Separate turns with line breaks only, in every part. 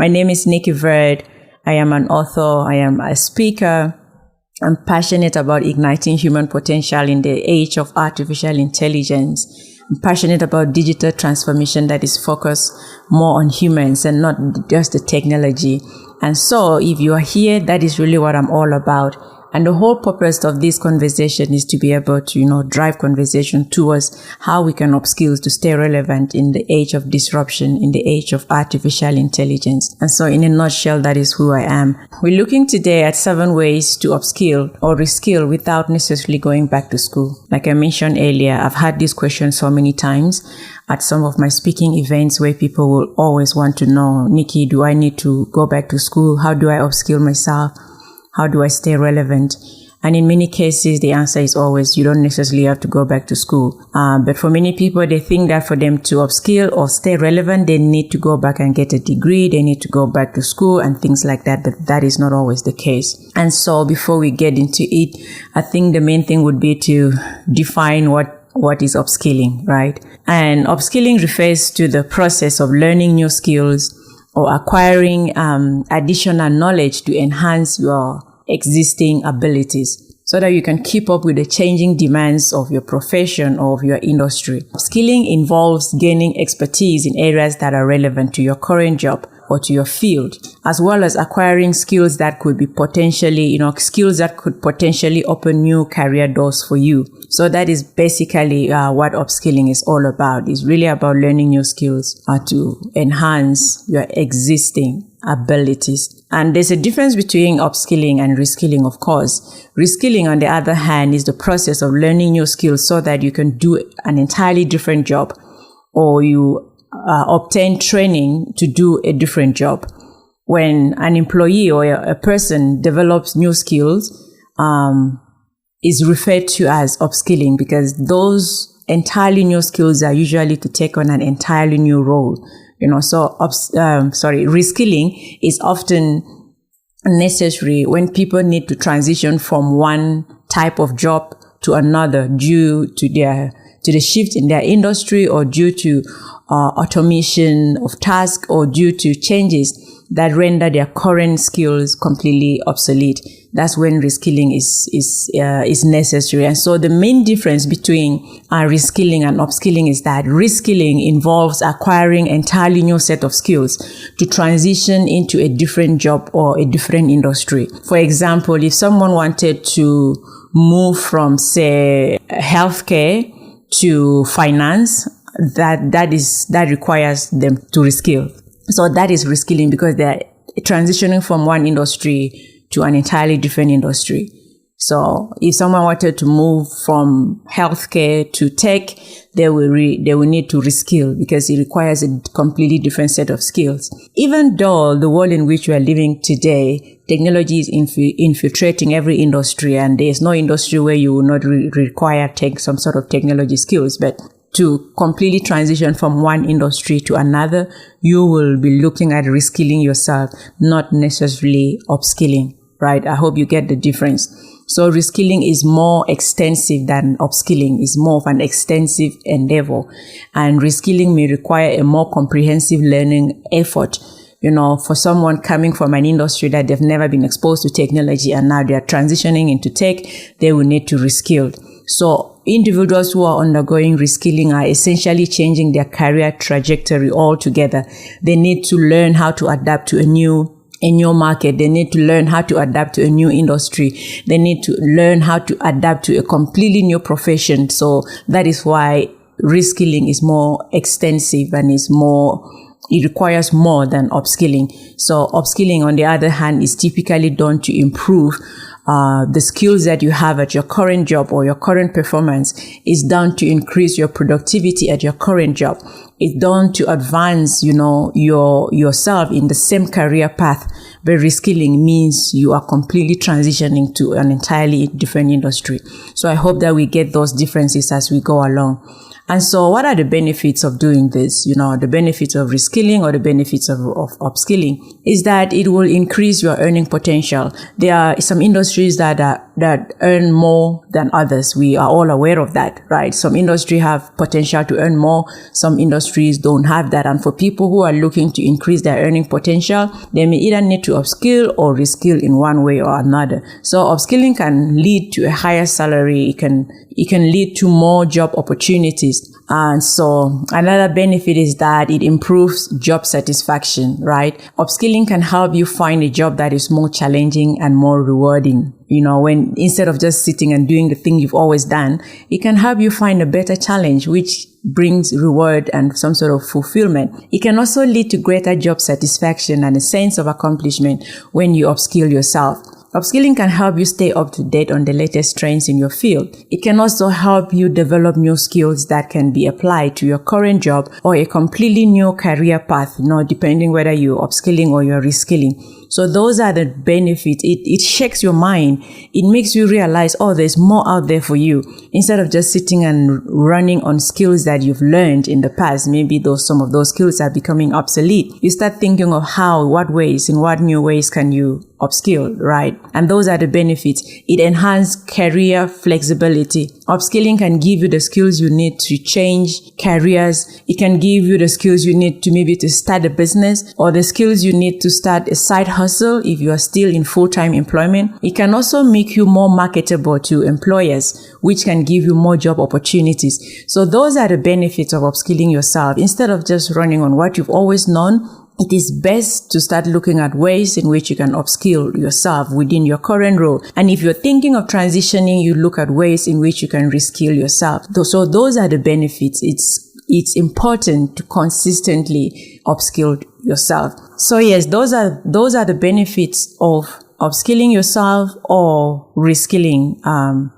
My name is Nikki Verd. I am an author. I am a speaker. I'm passionate about igniting human potential in the age of artificial intelligence. I'm passionate about digital transformation that is focused more on humans and not just the technology. And so if you are here, that is really what I'm all about. And the whole purpose of this conversation is to be able to, drive conversation towards how we can upskill to stay relevant in the age of disruption, in the age of artificial intelligence. And so in a nutshell, that is who I am. We're looking today at 7 ways to upskill or reskill without necessarily going back to school. Like I mentioned earlier, I've had this question so many times at some of my speaking events where people will always want to know, Nikki, do I need to go back to school? How do I upskill myself? How do I stay relevant? And in many cases, the answer is always, you don't necessarily have to go back to school. But for many people, they think that for them to upskill or stay relevant, they need to go back and get a degree. They need to go back to school and things like that. But that is not always the case. And so before we get into it, I think the main thing would be to define what is upskilling, right? And upskilling refers to the process of learning new skills or acquiring additional knowledge to enhance your existing abilities so that you can keep up with the changing demands of your profession or of your industry. Skilling involves gaining expertise in areas that are relevant to your current job or to your field, as well as acquiring skills that could be potentially, skills that could potentially open new career doors for you. So that is basically what upskilling is all about. It's really about learning new skills to enhance your existing abilities. And there's a difference between upskilling and reskilling, of course. Reskilling, on the other hand, is the process of learning new skills so that you can do an entirely different job, or you obtain training to do a different job. When an employee or a person develops new skills, is referred to as upskilling, because those entirely new skills are usually to take on an entirely new role. Reskilling is often necessary when people need to transition from one type of job to another due to the shift in their industry, or due to automation of tasks, or due to changes that render their current skills completely obsolete. That's when reskilling is necessary. And so the main difference between reskilling and upskilling is that reskilling involves acquiring entirely new set of skills to transition into a different job or a different industry. For example, if someone wanted to move from, say, healthcare to finance, that requires them to reskill. So that is reskilling, because they're transitioning from one industry to an entirely different industry. So if someone wanted to move from healthcare to tech, they will need to reskill, because it requires a completely different set of skills. Even though the world in which we are living today, technology is infiltrating every industry, and there is no industry where you will not require some sort of technology skills. But to completely transition from one industry to another, you will be looking at reskilling yourself, not necessarily upskilling, right? I hope you get the difference. So reskilling is more extensive than upskilling. It's more of an extensive endeavor. And reskilling may require a more comprehensive learning effort. For someone coming from an industry that they've never been exposed to technology and now they're transitioning into tech, they will need to reskill. So individuals who are undergoing reskilling are essentially changing their career trajectory altogether. They need to learn how to adapt to a new market. They need to learn how to adapt to a new industry. They need to learn how to adapt to a completely new profession. So that is why reskilling is more extensive and it requires more than upskilling. So upskilling, on the other hand, is typically done to improve the skills that you have at your current job, or your current performance is done to increase your productivity at your current job. It's done to advance, yourself in the same career path. But reskilling means you are completely transitioning to an entirely different industry. So I hope that we get those differences as we go along. And so what are the benefits of doing this? The benefits of reskilling or the benefits of upskilling is that it will increase your earning potential. There are some industries that that earn more than others. We are all aware of that, right? Some industries have potential to earn more. Some industries don't have that. And for people who are looking to increase their earning potential, they may either need to upskill or reskill in one way or another. So upskilling can lead to a higher salary. It can lead to more job opportunities. And so another benefit is that it improves job satisfaction, right? Upskilling can help you find a job that is more challenging and more rewarding. When instead of just sitting and doing the thing you've always done, it can help you find a better challenge, which brings reward and some sort of fulfillment. It can also lead to greater job satisfaction and a sense of accomplishment when you upskill yourself. Upskilling can help you stay up to date on the latest trends in your field. It can also help you develop new skills that can be applied to your current job or a completely new career path, depending whether you're upskilling or you're reskilling. So those are the benefits. It shakes your mind. It makes you realize, there's more out there for you. Instead of just sitting and running on skills that you've learned in the past, maybe some of those skills are becoming obsolete. You start thinking of in what new ways can you upskill, right? And those are the benefits. It enhances career flexibility. Upskilling can give you the skills you need to change careers. It can give you the skills you need to start a business, or the skills you need to start a side hustle if you are still in full-time employment. It can also make you more marketable to employers, which can give you more job opportunities. So those are the benefits of upskilling yourself. Instead of just running on what you've always known, it is best to start looking at ways in which you can upskill yourself within your current role. And if you're thinking of transitioning, you look at ways in which you can reskill yourself. So those are the benefits. It's important to consistently upskill yourself. So yes, those are the benefits of upskilling yourself or reskilling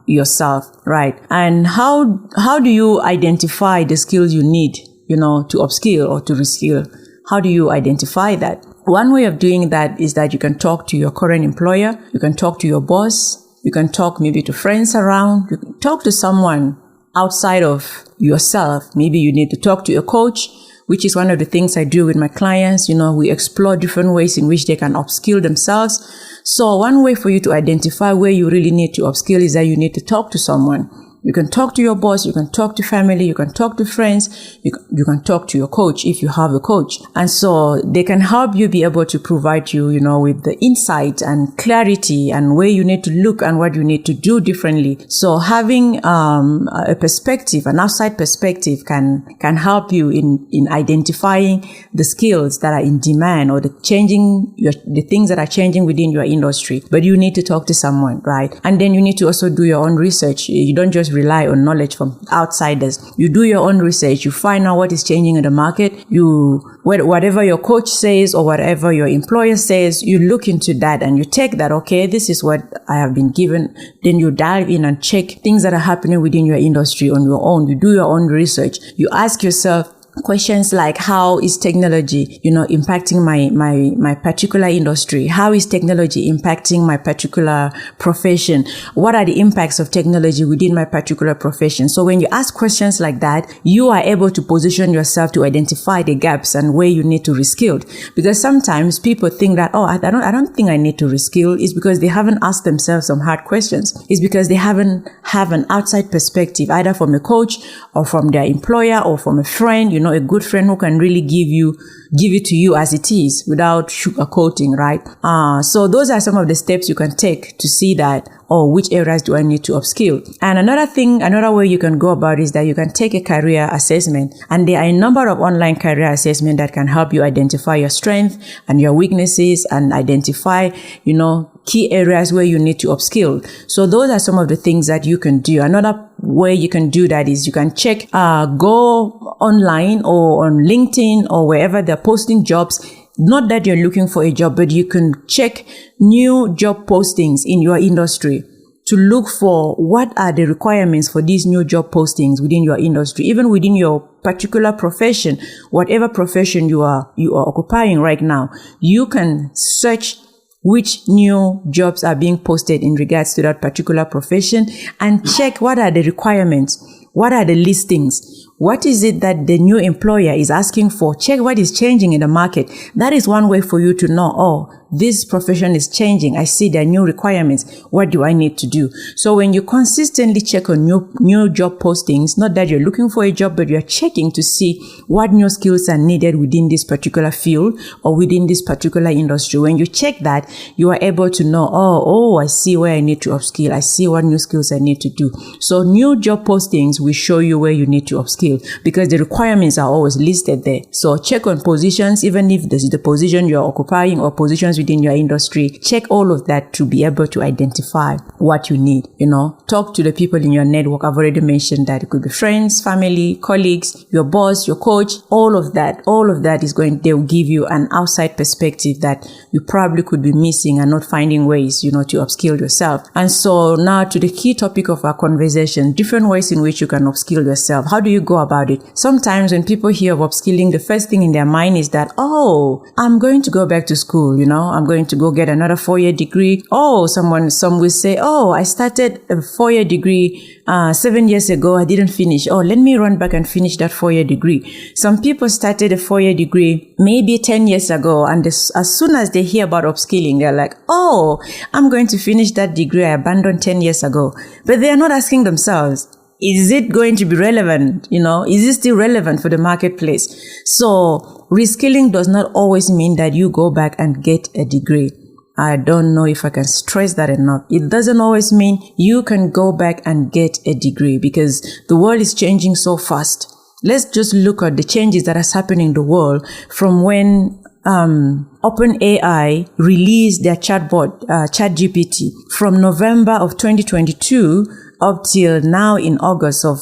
yourself, right? And how do you identify the skills you need, to upskill or to reskill? How do you identify that? One way of doing that is that you can talk to your current employer, you can talk to your boss, you can talk maybe to friends around, you can talk to someone outside of yourself. Maybe you need to talk to a coach, which is one of the things I do with my clients. We explore different ways in which they can upskill themselves. So one way for you to identify where you really need to upskill is that you need to talk to someone. You can talk to your boss, you can talk to family, you can talk to friends, you can talk to your coach if you have a coach. And so they can help you be able to provide you, with the insight and clarity and where you need to look and what you need to do differently. So having a perspective, an outside perspective can help you in identifying the skills that are in demand or the things that are changing within your industry. But you need to talk to someone, right? And then you need to also do your own research. You don't just rely on knowledge from outsiders. You do your own research. You find out what is changing in the market. Whatever your coach says or whatever your employer says, you look into that and you take that, okay, this is what I have been given. Then you dive in and check things that are happening within your industry on your own. You do your own research. You ask yourself questions like, how is technology, impacting my particular industry? How is technology impacting my particular profession? What are the impacts of technology within my particular profession? So when you ask questions like that, you are able to position yourself to identify the gaps and where you need to reskill. Because sometimes people think that, I don't think I need to reskill. It's because they haven't asked themselves some hard questions. It's because they haven't have an outside perspective, either from a coach or from their employer or from a friend, a good friend who can really give it to you as it is without sugarcoating, right? So those are some of the steps you can take to see that, which areas do I need to upskill? And another way you can go about it is that you can take a career assessment. And there are a number of online career assessments that can help you identify your strengths and your weaknesses and identify, key areas where you need to upskill. So those are some of the things that you can do. Another way you can do that is you can check, go online or on LinkedIn or wherever they're posting jobs. Not that you're looking for a job, but you can check new job postings in your industry to look for what are the requirements for these new job postings within your industry, even within your particular profession, whatever profession you are occupying right now. You can search which new jobs are being posted in regards to that particular profession and check what are the requirements, what are the listings, What is it that the new employer is asking for? Check what is changing in the market. That is one way for you to know, oh, this profession is changing. I see there are new requirements. What do I need to do? So when you consistently check on new job postings, not that you're looking for a job, but you're checking to see what new skills are needed within this particular field or within this particular industry. When you check that, you are able to know, oh, I see where I need to upskill. I see what new skills I need to do. So new job postings will show you where you need to upskill because the requirements are always listed there. So check on positions, even if this is the position you're occupying or positions within your industry. Check all of that to be able to identify what you need. Talk to the people in your network. I've already mentioned that it could be friends, family, colleagues, your boss, your coach, all of that is they will give you an outside perspective that you probably could be missing and not finding ways, to upskill yourself. And so now to the key topic of our conversation, different ways in which you can upskill yourself. How do you go about it? Sometimes when people hear of upskilling, the first thing in their mind is that, I'm going to go back to school, I'm going to go get another 4-year degree. Some will say, I started a 4-year degree 7 years ago. I didn't finish. Let me run back and finish that 4-year degree. Some people started a 4-year degree maybe 10 years ago. And as soon as they hear about upskilling, they're like, I'm going to finish that degree I abandoned 10 years ago. But they are not asking themselves, is it going to be relevant? Is it still relevant for the marketplace? So reskilling does not always mean that you go back and get a degree. I don't know if I can stress that enough. It doesn't always mean you can go back and get a degree because the world is changing so fast. Let's just look at the changes that has happened in the world from when OpenAI released their chatbot, ChatGPT, from November of 2022 up till now in August of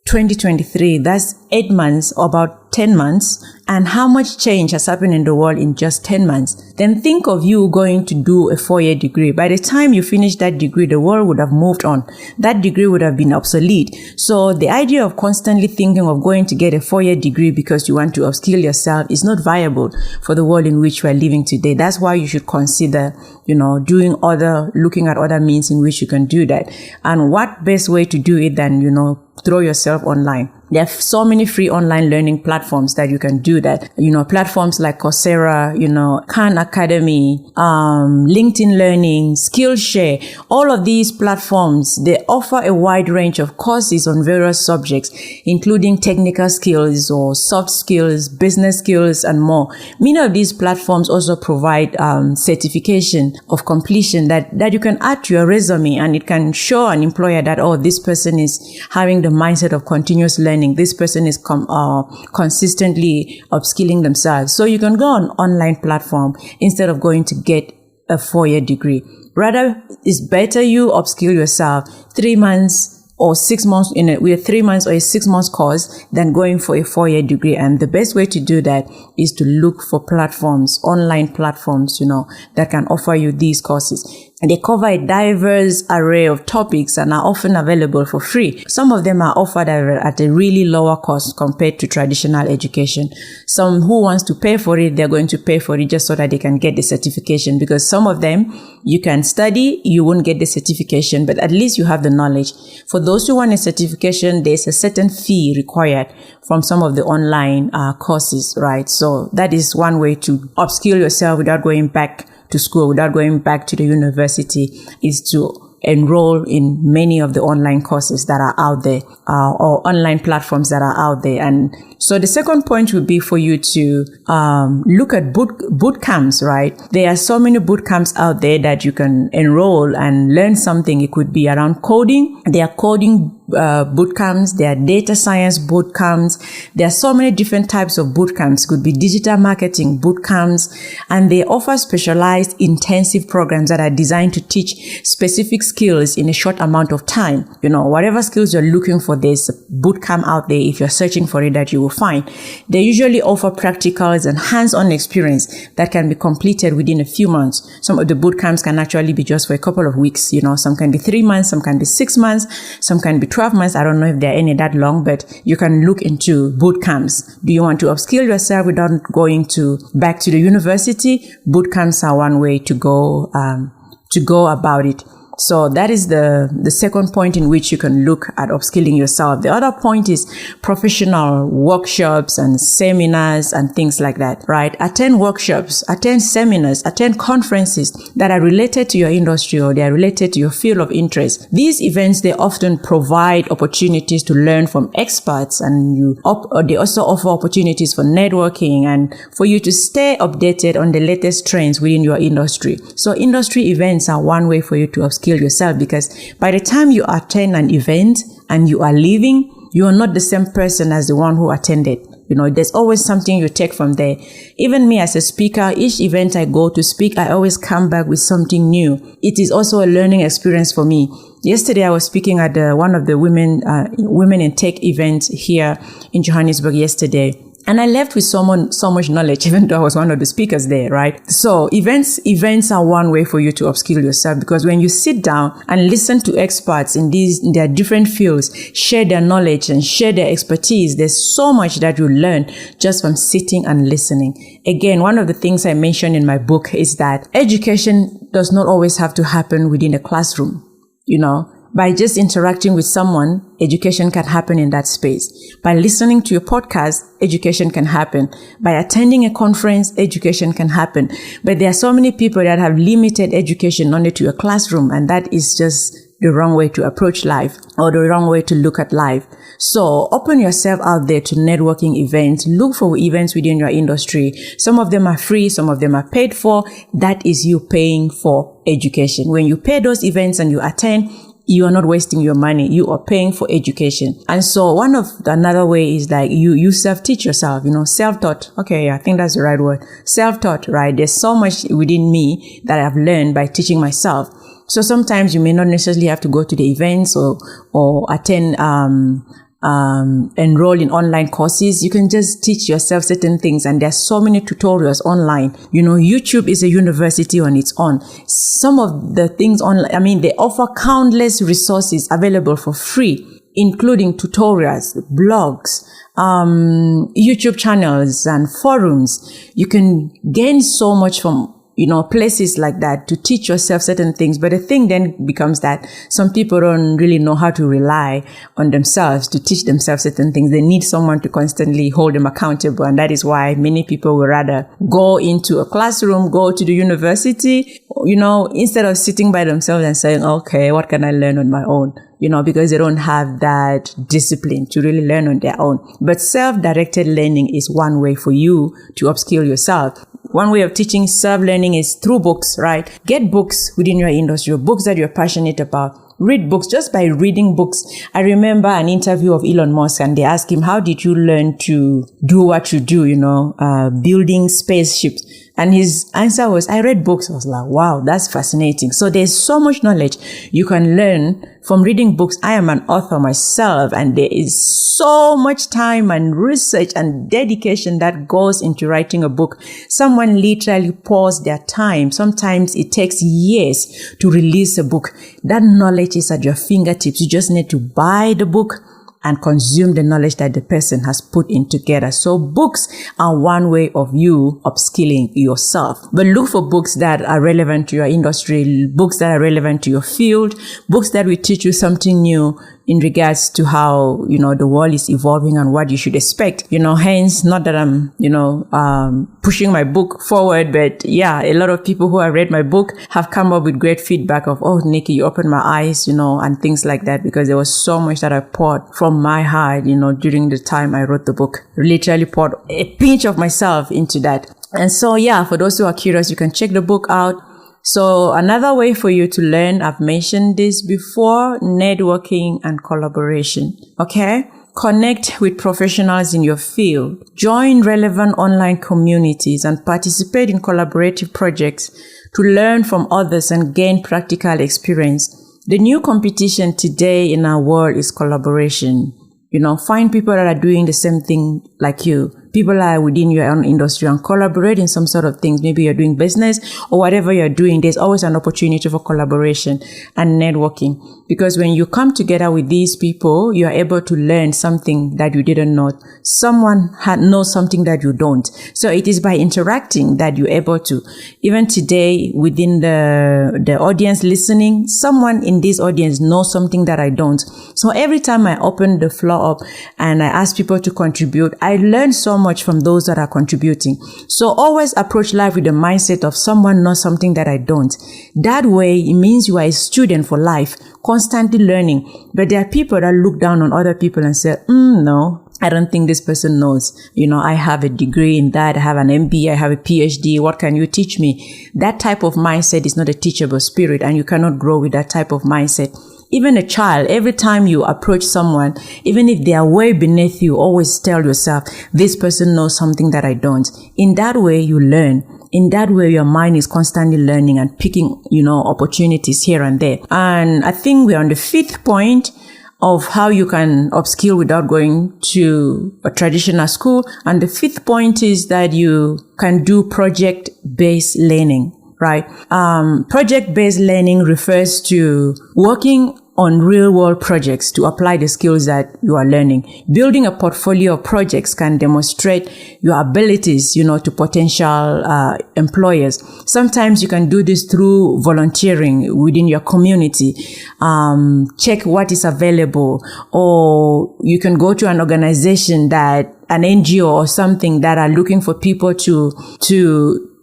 2023. That's 8 months, about 10 months. And how much change has happened in the world in just 10 months. Then think of you going to do a 4-year degree. By the time you finish that degree, the world would have moved on. That degree would have been obsolete. So the idea of constantly thinking of going to get a 4-year degree because you want to upskill yourself is not viable for the world in which we are living today. That's why you should consider, looking at other means in which you can do that. And what best way to do it than, throw yourself online. There are so many free online learning platforms that you can do that. Platforms like Coursera, Khan Academy, LinkedIn Learning, Skillshare. All of these platforms, they offer a wide range of courses on various subjects, including technical skills or soft skills, business skills, and more. Many of these platforms also provide certification of completion that you can add to your resume, and it can show an employer that, this person is having the mindset of continuous learning. This person is consistently upskilling themselves. So you can go on online platform instead of going to get a 4-year degree. Rather, it's better you upskill yourself 3 months or 6 months with a 3 months or a 6 months course than going for a 4-year degree. And the best way to do that is to look for platforms, online platforms, that can offer you these courses. And they cover a diverse array of topics and are often available for free. Some of them are offered at a really lower cost compared to traditional education. Some who wants to pay for it, they're going to pay for it just so that they can get the certification, because some of them you can study, you won't get the certification, but at least you have the knowledge. For those who want a certification, there's a certain fee required from some of the online courses, right? So that is one way to upskill yourself without going back to school, without going back to the university, is to enroll in many of the online courses that are out there, or online platforms that are out there. And so the second point would be for you to look at boot camps, right? There are so many boot camps out there that you can enroll and learn something. It could be around coding. There are coding boot camps. There are data science boot camps. There are so many different types of boot camps. It could be digital marketing boot camps, and they offer specialized intensive programs that are designed to teach specific skills in a short amount of time. Whatever skills you're looking for, there's a boot camp out there if you're searching for it that you will find. They usually offer practicals and hands-on experience that can be completed within a few months. Some of the boot camps can actually be just for a couple of weeks. Some can be 3 months, some can be 6 months, some can be 12 months. I don't know if there are any that long, but you can look into boot camps. Do you want to upskill yourself without going back to the university? Boot camps are one way to go about it. So that is the second point in which you can look at upskilling yourself. The other point is professional workshops and seminars and things like that, right? Attend workshops, attend seminars, attend conferences that are related to your industry or they are related to your field of interest. These events, they often provide opportunities to learn from experts, and they also offer opportunities for networking and for you to stay updated on the latest trends within your industry. So industry events are one way for you to upskill yourself, because by the time you attend an event and you are leaving, you are not the same person as the one who attended. There's always something you take from there. Even me as a speaker, each event I go to speak, I always come back with something new. It is also a learning experience for me. Yesterday, I was speaking at one of the women in tech events here in Johannesburg yesterday. And I left with so much knowledge, even though I was one of the speakers there, right? So events are one way for you to upskill yourself, because when you sit down and listen to experts in their different fields, share their knowledge and share their expertise, there's so much that you learn just from sitting and listening. Again, one of the things I mentioned in my book is that education does not always have to happen within a classroom, By just interacting with someone, education can happen in that space. By listening to your podcast, education can happen. By attending a conference, education can happen. But there are so many people that have limited education only to a classroom, and that is just the wrong way to approach life, or the wrong way to look at life. So open yourself out there to networking events. Look for events within your industry. Some of them are free, some of them are paid for. That is you paying for education. When you pay those events and you attend, you are not wasting your money. You are paying for education. And so another way is like you self-teach yourself, self-taught. Okay, I think that's the right word. Self-taught, right? There's so much within me that I've learned by teaching myself. So sometimes you may not necessarily have to go to the events or attend, enroll in online courses. You can just teach yourself certain things, and there's so many tutorials online. YouTube is a university on its own. Some of the things online, they offer countless resources available for free, including tutorials, blogs, YouTube channels, and forums. You can gain so much from places like that to teach yourself certain things. But the thing then becomes that some people don't really know how to rely on themselves to teach themselves certain things. They need someone to constantly hold them accountable. And that is why many people would rather go into a classroom, go to the university, instead of sitting by themselves and saying, okay, what can I learn on my own? Because they don't have that discipline to really learn on their own. But self-directed learning is one way for you to upskill yourself. One way of teaching self-learning is through books, right? Get books within your industry, books that you're passionate about. Read books. Just by reading books. I remember an interview of Elon Musk, and they asked him, how did you learn to do what you do, building spaceships? And his answer was, I read books. I was like, wow, that's fascinating. So there's so much knowledge you can learn from reading books. I am an author myself, and there is so much time and research and dedication that goes into writing a book. Someone literally pours their time. Sometimes it takes years to release a book. That knowledge is at your fingertips. You just need to buy the book and consume the knowledge that the person has put in together. So books are one way of you upskilling yourself. But look for books that are relevant to your industry, books that are relevant to your field, books that will teach you something new in regards to how, the world is evolving and what you should expect. Hence, not that I'm, pushing my book forward, but yeah, a lot of people who have read my book have come up with great feedback of, oh, Nikki, you opened my eyes, and things like that, because there was so much that I poured from my heart, during the time I wrote the book. Literally poured a pinch of myself into that. And so, yeah, for those who are curious, you can check the book out. So another way for you to learn, I've mentioned this before, networking and collaboration. Okay? Connect with professionals in your field. Join relevant online communities and participate in collaborative projects to learn from others and gain practical experience. The new competition today in our world is collaboration. Find people that are doing the same thing like you. people are within your own industry and collaborate in some sort of things. Maybe you're doing business or whatever you're doing, there's always an opportunity for collaboration and networking. Because when you come together with these people, you are able to learn something that you didn't know. Someone knows something that you don't. So it is by interacting that you're able to. Even today, within the audience listening, someone in this audience knows something that I don't. So every time I open the floor up and I ask people to contribute, I learn so much from those that are contributing. So always approach life with the mindset of someone knows something that I don't. That way, it means you are a student for life, constantly learning. But there are people that look down on other people and say, no, I don't think this person knows. I have a degree in that. I have an MBA. I have a PhD. What can you teach me? That type of mindset is not a teachable spirit, and you cannot grow with that type of mindset. Even a child, every time you approach someone, even if they are way beneath you, always tell yourself, this person knows something that I don't. In that way, you learn. In that way, your mind is constantly learning and picking, opportunities here and there. And I think we're on the 5th point of how you can upskill without going to a traditional school. And the 5th point is that you can do project-based learning, right? Project-based learning refers to working on real-world projects to apply the skills that you are learning. Building a portfolio of projects can demonstrate your abilities, to potential employers. Sometimes you can do this through volunteering within your community. Check what is available, or you can go to an organization an NGO or something that are looking for people to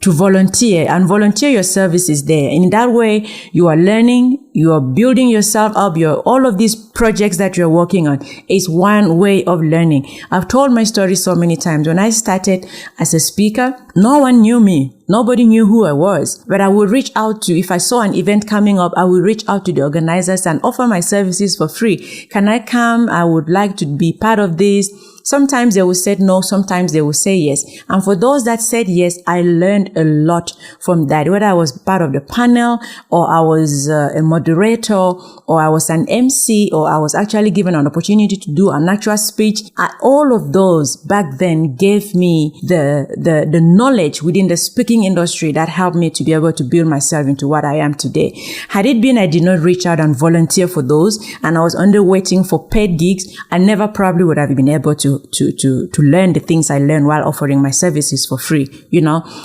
volunteer and volunteer your services there. In that way, you are learning, you are building yourself up. All of these projects that you're working on is one way of learning. I've told my story so many times. When I started as a speaker, no one knew me. Nobody knew who I was, but I would reach out to, if I saw an event coming up, I would reach out to the organizers and offer my services for free. Can I come? I would like to be part of this. Sometimes they will say no, sometimes they will say yes. And for those that said yes, I learned a lot from that. Whether I was part of the panel, or I was a moderator, or I was an MC, or I was actually given an opportunity to do an actual speech, all of those back then gave me the knowledge within the speaking industry that helped me to be able to build myself into what I am today. Had it been I did not reach out and volunteer for those, and I was under waiting for paid gigs, I never probably would have been able to learn the things I learned while offering my services for free,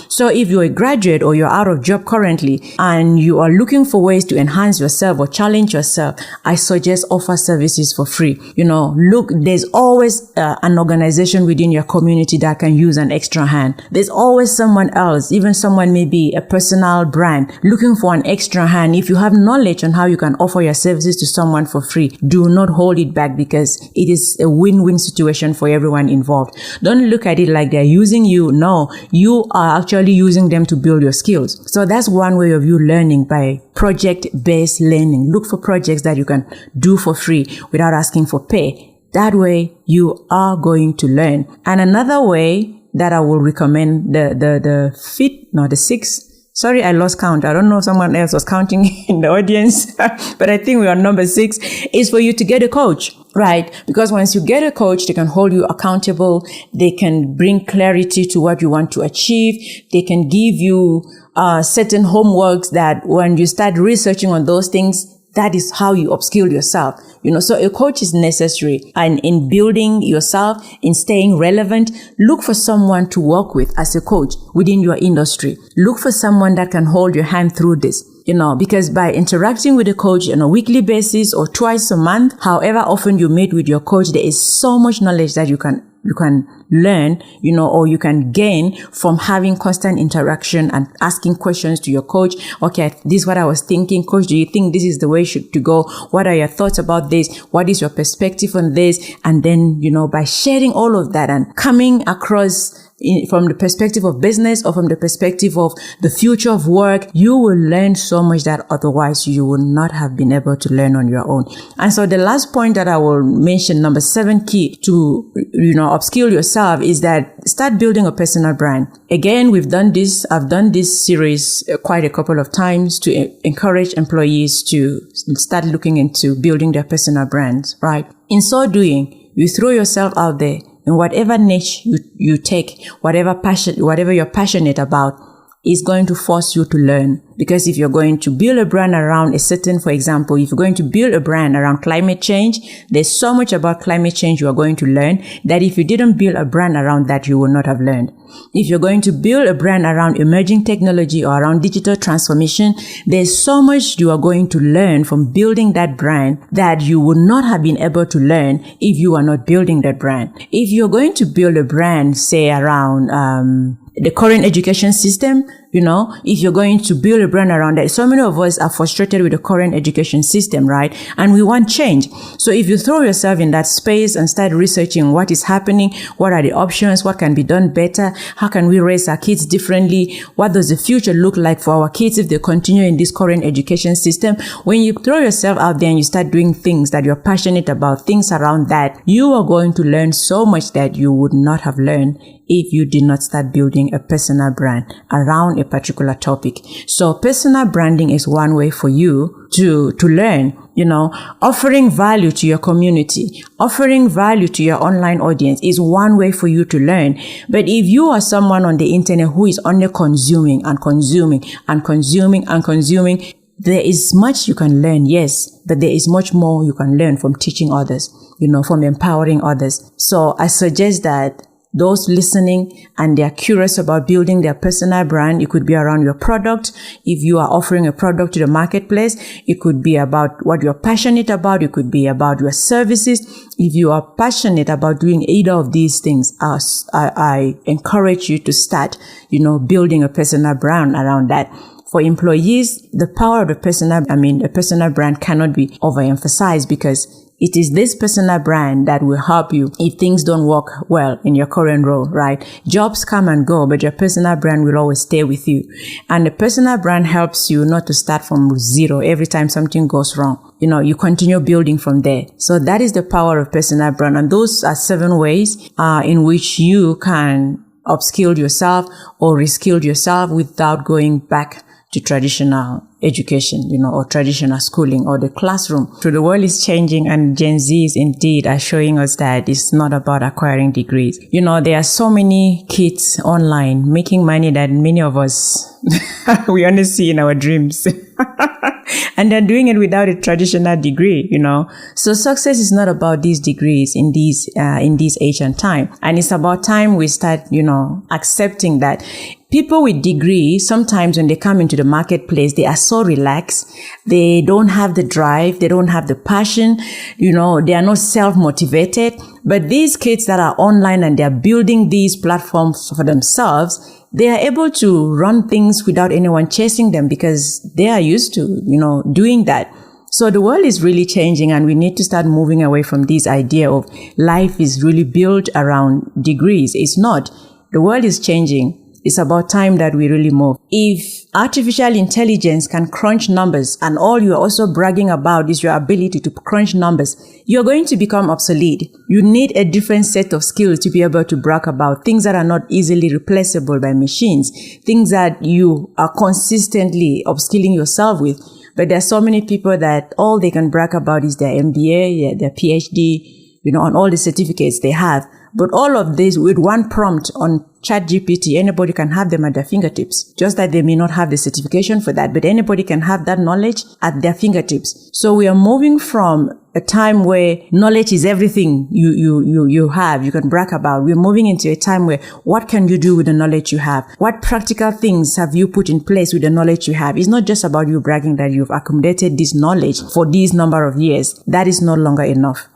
So if you're a graduate or you're out of job currently and you are looking for ways to enhance yourself or challenge yourself, I suggest offer services for free. Look, there's always an organization within your community that can use an extra hand. There's always someone else, even someone maybe a personal brand looking for an extra hand. If you have knowledge on how you can offer your services to someone for free, do not hold it back, because it is a win-win situation for everyone involved. Don't look at it like they're using you. No, you are actually using them to build your skills. So that's one way of you learning, by project-based learning. Look for projects that you can do for free without asking for pay. That way you are going to learn. And another way that I will recommend, the 6th. Sorry, I lost count. I don't know if someone else was counting in the audience, but I think we're on number 6, is for you to get a coach, right? Because once you get a coach, they can hold you accountable. They can bring clarity to what you want to achieve. They can give you certain homeworks that when you start researching on those things, that is how you upskill yourself. So a coach is necessary. And in building yourself, in staying relevant, look for someone to work with as a coach within your industry. Look for someone that can hold your hand through this. Because by interacting with a coach on a weekly basis or twice a month, however often you meet with your coach, there is so much knowledge that you can learn, or you can gain from having constant interaction and asking questions to your coach. Okay, this is what I was thinking. Coach, do you think this is the way to go? What are your thoughts about this? What is your perspective on this? And then, by sharing all of that and coming across from the perspective of business or from the perspective of the future of work, you will learn so much that otherwise you would not have been able to learn on your own. And so the last point that I will mention, number 7 key to, upskill yourself, is that start building a personal brand. Again, I've done this series quite a couple of times to encourage employees to start looking into building their personal brands, right? In so doing, you throw yourself out there. in whatever niche you take, whatever you're passionate about, is going to force you to learn. Because if you're going to build a brand around for example, if you're going to build a brand around climate change, there's so much about climate change you are going to learn that if you didn't build a brand around that, you would not have learned. If you're going to build a brand around emerging technology or around digital transformation, there's so much you are going to learn from building that brand that you would not have been able to learn if you are not building that brand. If you're going to build a brand, say around the current education system, if you're going to build a brand around that, so many of us are frustrated with the current education system, right? And we want change. So if you throw yourself in that space and start researching what is happening, what are the options, what can be done better, how can we raise our kids differently, what does the future look like for our kids if they continue in this current education system, when you throw yourself out there and you start doing things that you're passionate about, things around that, you are going to learn so much that you would not have learned if you did not start building a personal brand around a particular topic. So personal branding is one way for you to learn, offering value to your community, offering value to your online audience is one way for you to learn. But if you are someone on the internet who is only consuming and consuming and consuming and consuming, there is much you can learn, yes, but there is much more you can learn from teaching others, from empowering others. So I suggest that those listening and they are curious about building their personal brand, it could be around your product. If you are offering a product to the marketplace, it could be about what you're passionate about. It could be about your services. If you are passionate about doing either of these things, I encourage you to start, building a personal brand around that. For employees, the power of a personal brand cannot be overemphasized because it is this personal brand that will help you if things don't work well in your current role, right? Jobs come and go, but your personal brand will always stay with you. And the personal brand helps you not to start from zero every time something goes wrong. You continue building from there. So that is the power of personal brand. And those are 7 ways in which you can upskill yourself or reskill yourself without going back to traditional education, or traditional schooling or the classroom. So the world is changing and Gen Zs indeed are showing us that it's not about acquiring degrees. There are so many kids online making money that many of us, we only see in our dreams. And they're doing it without a traditional degree, So success is not about these degrees in this age and time. And it's about time we start, accepting that people with degrees, sometimes when they come into the marketplace, they are so relaxed. They don't have the drive. They don't have the passion. They are not self-motivated. But these kids that are online and they're building these platforms for themselves, they are able to run things without anyone chasing them because they are used to, doing that. So the world is really changing and we need to start moving away from this idea of life is really built around degrees. It's not. The world is changing. It's about time that we really move. If artificial intelligence can crunch numbers and all you're also bragging about is your ability to crunch numbers, you're going to become obsolete. You need a different set of skills to be able to brag about things that are not easily replaceable by machines, things that you are consistently upskilling yourself with. But there are so many people that all they can brag about is their MBA, their PhD, on all the certificates they have. But all of this with one prompt on ChatGPT, anybody can have them at their fingertips. Just that they may not have the certification for that, but anybody can have that knowledge at their fingertips. So we are moving from a time where knowledge is everything you have, you can brag about. We're moving into a time where what can you do with the knowledge you have? What practical things have you put in place with the knowledge you have? It's not just about you bragging that you've accumulated this knowledge for this number of years. That is no longer enough.